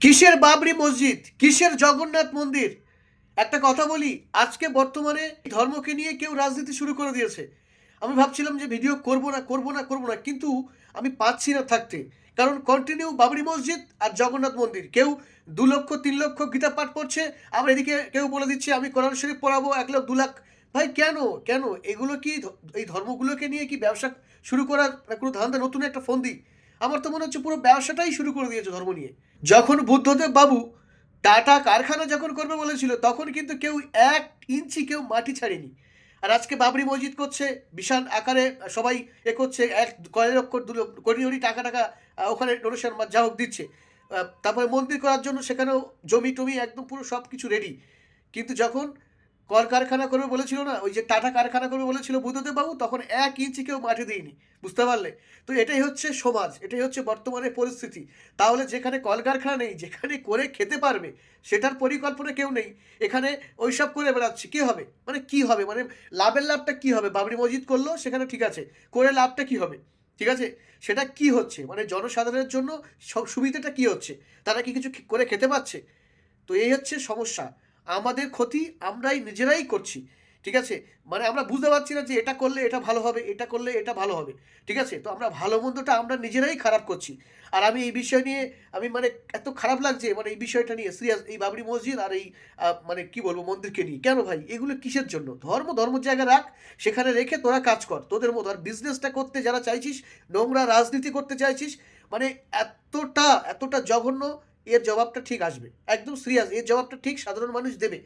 কিসের বাবরি মসজিদ, কিসের জগন্নাথ মন্দির? একটা কথা বলি, আজকে বর্তমানে ধর্মকে নিয়ে কেউ রাজনীতি শুরু করে দিয়েছে। আমি ভাবছিলাম যে ভিডিও করব না, কিন্তু আমি পাচ্ছি না থাকতে। কারণ কন্টিনিউ বাবরি মসজিদ আর জগন্নাথ মন্দির। কেউ 2 লক্ষ 3 লক্ষ গীতা পাঠ করছে, আবার এদিকে কেউ বলে দিচ্ছে আমি কোরআন শরীফ পড়াবো 1 লাখ 2 লাখ। ভাই কেন? কেন এগুলো কি এই ধর্মগুলোকে নিয়ে কি ব্যবসা শুরু করার কোনো ধান্দা? নতুন একটা ফন্দি। আমার তো মনে হচ্ছে পুরো ব্যবসাটাই শুরু করে দিয়েছে ধর্ম নিয়ে। যখন বুদ্ধদেব বাবু টাটা কারখানা যখন করবে বলেছিল, তখন কিন্তু কেউ 1 ইঞ্চি কেউ মাটি ছাড়েনি। আর আজকে বাবরি মসজিদ করছে বিশাল আকারে, সবাই করছে, কয়েক লক্ষ 2 কোটি টাকা টাকা ওখানে ডোনেশন যা হোক দিচ্ছে। তারপরে মন্দির করার জন্য সেখানেও জমি টমি একদম পুরো সব কিছু রেডি। কিন্তু যখন কলকারখানা করবে বলেছিল না, ওই যে টাটা কারখানা করবে বলেছিল বুদ্ধদেব বাবু, তখন 1 ইঞ্চি কেউ মাটি দেয়নি। বুঝতে পারলে? তো এটাই হচ্ছে সমাজ, এটাই হচ্ছে বর্তমানে পরিস্থিতি। তাহলে যেখানে কলকারখানা নেই, যেখানে করে খেতে পারবে সেটার পরিকল্পনা কেউ নেই, এখানে ওইসব করে বেড়াচ্ছে, কি হবে? মানে কি হবে? মানে লাভটা কি হবে? বাবরি মসজিদ করলো, সেখানে ঠিক আছে, করে লাভটা কি হবে? ঠিক আছে, সেটা কি হচ্ছে? মানে জনসাধারণের জন্য সুবিধাটা কি হচ্ছে? তারা কি কিছু করে খেতে পাচ্ছে? তো এই হচ্ছে সমস্যা। আমাদের ক্ষতি আমরাই নিজেরাই করছি। ঠিক আছে? মানে আমরা বুঝতে পারছি না যে এটা করলে এটা ভালো হবে, এটা করলে এটা ভালো হবে। ঠিক আছে? তো আমরা ভালো মন্দটা আমরা নিজেরাই খারাপ করছি। আর আমি এই বিষয় নিয়ে আমি মানে এত খারাপ লাগছে, মানে এই বিষয়টা নিয়ে সিরিয়াস, এই বাবরি মসজিদ আর এই মানে কি বলবো, মন্দিরকে নিয়ে। কেন ভাই? এগুলো কিসের জন্য? ধর্মের জায়গায় রাখ, সেখানে রেখে তোরা কাজ কর তোদের মতো। আর বিজনেসটা করতে যারা চাইছিস, নোংরা রাজনীতি করতে চাইছিস, মানে এতটা জঘন্য, এর জবাবটা ঠিক আসবে। একদম সিরিয়াস, এর জবাবটা ঠিক সাধারণ মানুষ দেবে।